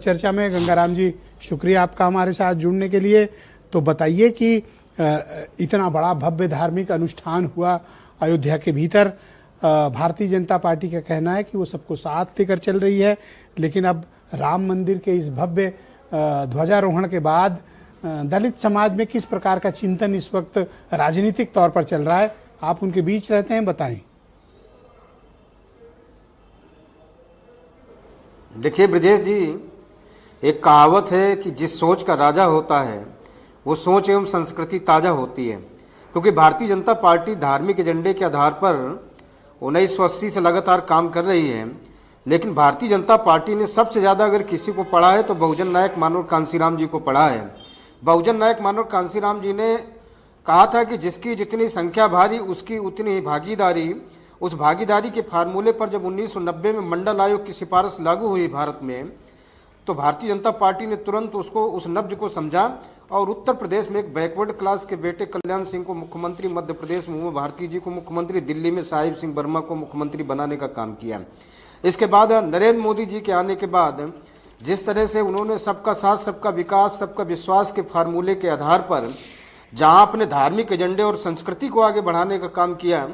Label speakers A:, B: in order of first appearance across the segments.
A: चर्चा में गंगाराम जी, शुक्रिया आपका हमारे साथ जुड़ने के लिए। तो बताइए कि इतना बड़ा भव्य धार्मिक अनुष्ठान हुआ अयोध्या के भीतर। भारतीय जनता पार्टी का कहना है कि वो सबको साथ लेकर चल रही है, लेकिन अब राम मंदिर के इस भव्य ध्वजारोहण के बाद दलित समाज में किस प्रकार का चिंतन इस वक्त राजनीतिक तौर पर चल रहा है, आप उनके बीच रहते हैं, बताएं।
B: देखिए ब्रजेश जी, एक कहावत है कि जिस सोच का राजा होता है वो सोच एवं संस्कृति ताज़ा होती है। क्योंकि भारतीय जनता पार्टी धार्मिक एजेंडे के आधार पर 1980 से लगातार काम कर रही है, लेकिन भारतीय जनता पार्टी ने सबसे ज़्यादा अगर किसी को पढ़ा है तो बहुजन नायक मानव कांसीराम जी को पढ़ा है। बहुजन नायक मानव कांसीराम जी ने कहा था कि जिसकी जितनी संख्या भारी उसकी उतनी ही भागीदारी। उस भागीदारी के फार्मूले पर जब 1990 में मंडल आयोग की सिफारिश लागू हुई भारत में, तो भारतीय जनता पार्टी ने तुरंत उस नब्ज को समझा और उत्तर प्रदेश में एक बैकवर्ड क्लास के बेटे कल्याण सिंह को मुख्यमंत्री, मध्य प्रदेश में उमा भारती जी को मुख्यमंत्री, दिल्ली में साहिब सिंह वर्मा को मुख्यमंत्री बनाने का काम किया। इसके बाद नरेंद्र मोदी जी के आने के बाद जिस तरह से उन्होंने सबका साथ, सबका विकास, सबका विश्वास के फार्मूले के आधार पर जहां अपने धार्मिक एजेंडे और संस्कृति को आगे बढ़ाने का काम किया,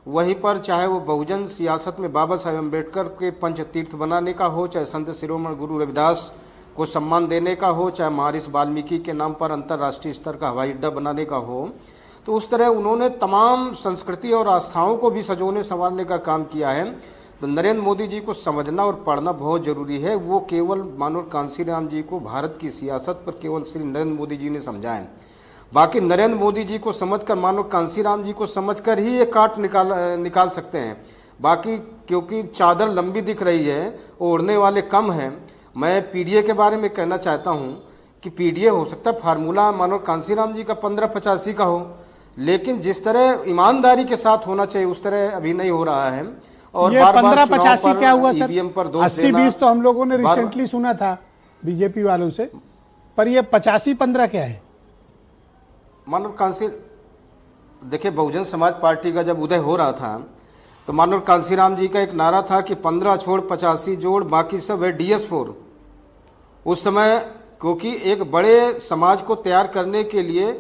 B: वहीं पर चाहे वो बहुजन सियासत में बाबा साहेब अम्बेडकर के पंच तीर्थ बनाने का हो, चाहे संत शिरोमणि गुरु रविदास को सम्मान देने का हो, चाहे महर्षि वाल्मीकि के नाम पर अंतर्राष्ट्रीय स्तर का हवाई अड्डा बनाने का हो, तो उस तरह उन्होंने तमाम संस्कृति और आस्थाओं को भी सजोने संवारने का काम किया है। तो नरेंद्र मोदी जी को समझना और पढ़ना बहुत जरूरी है। वो केवल मानव कांसीराम जी को भारत की सियासत पर केवल श्री नरेंद्र मोदी जी ने समझा है। बाकी नरेंद्र मोदी जी को समझकर, मानव कांसीराम जी को समझकर ही ये काट निकाल सकते हैं। बाकी क्योंकि चादर लंबी दिख रही है, ओढ़ने वाले कम हैं। मैं पीडीए के बारे में कहना चाहता हूं कि पीडीए हो सकता है फार्मूला मानव कांसीराम जी का 1585 का हो, लेकिन जिस तरह ईमानदारी के साथ होना चाहिए उस तरह अभी नहीं हो रहा है। और
A: ये 1585 क्या हुआ सर? 80-20 तो हम लोगों ने रिसेंटली सुना था बीजेपी वालों से, पर ये 85-15 क्या है?
B: मानव कांसी, देखिए बहुजन समाज पार्टी का जब उदय हो रहा था तो मानव कांसीराम जी का एक नारा था कि 15 छोड़ 85 जोड़, बाकी सब है DS4। उस समय क्योंकि एक बड़े समाज को तैयार करने के लिए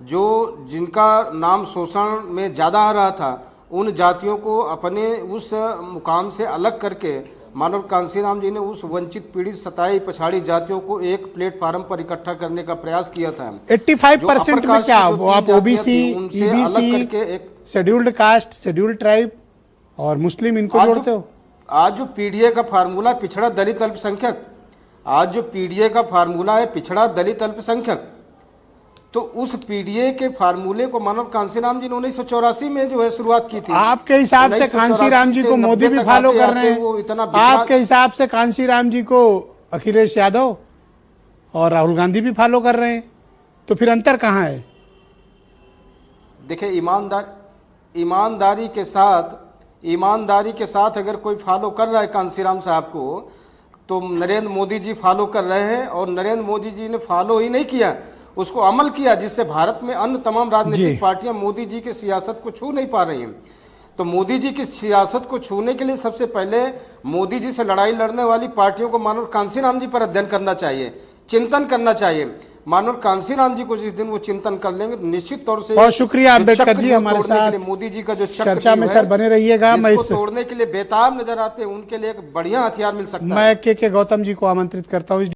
B: जिनका नाम शोषण में ज़्यादा आ रहा था, उन जातियों को अपने उस मुकाम से अलग करके मानव कांसीराम जी ने उस वंचित, पीड़ित, सताई, पछाड़ी जातियों को एक प्लेटफार्म पर इकट्ठा करने का प्रयास किया था।
A: 85% में क्या आप OBC, EBC, scheduled caste, scheduled tribe और मुस्लिम इनको जोड़ते हो?
B: आज जो पीडीए का फार्मूला पिछड़ा दलित अल्पसंख्यक, आज जो पीडीए का फार्मूला है पिछड़ा दलित अल्पसंख्यक, तो उस पीडीए के फार्मूले को मानव कांसीराम जी ने 1984 में जो है शुरुआत की थी।
A: आपके हिसाब से कांसीराम जी को मोदी भी फॉलो कर रहे हैं? आपके हिसाब से कांसीराम जी को अखिलेश यादव और राहुल गांधी भी फॉलो कर रहे हैं, तो फिर अंतर कहाँ है?
B: देखिए, ईमानदारी के साथ अगर कोई फॉलो कर रहा है कांसीराम साहब को, तो नरेंद्र मोदी जी फॉलो कर रहे हैं। और नरेंद्र मोदी जी ने फॉलो ही नहीं किया, उसको अमल किया, जिससे भारत में अन्य तमाम राजनीतिक पार्टियां मोदी जी की सियासत को छू नहीं पा रही हैं। तो मोदी जी की सियासत को छूने के लिए सबसे पहले मोदी जी से लड़ाई लड़ने वाली पार्टियों को मानव कांसीराम जी पर अध्ययन करना चाहिए, चिंतन करना चाहिए। मानव कांसीराम जी को जिस दिन वो चिंतन कर लेंगे तो निश्चित तौर से।
A: बहुत शुक्रिया अम्बेडकर जी, हमारे साथ
B: मोदी जी का जो
A: चर्चा में सर बने रहिएगा।
B: मैं इसको तोड़ने के लिए बेताब नजर आते हैं, उनके लिए एक बढ़िया हथियार मिल सकता है।
A: मैं के गौतम जी को आमंत्रित करता हूँ।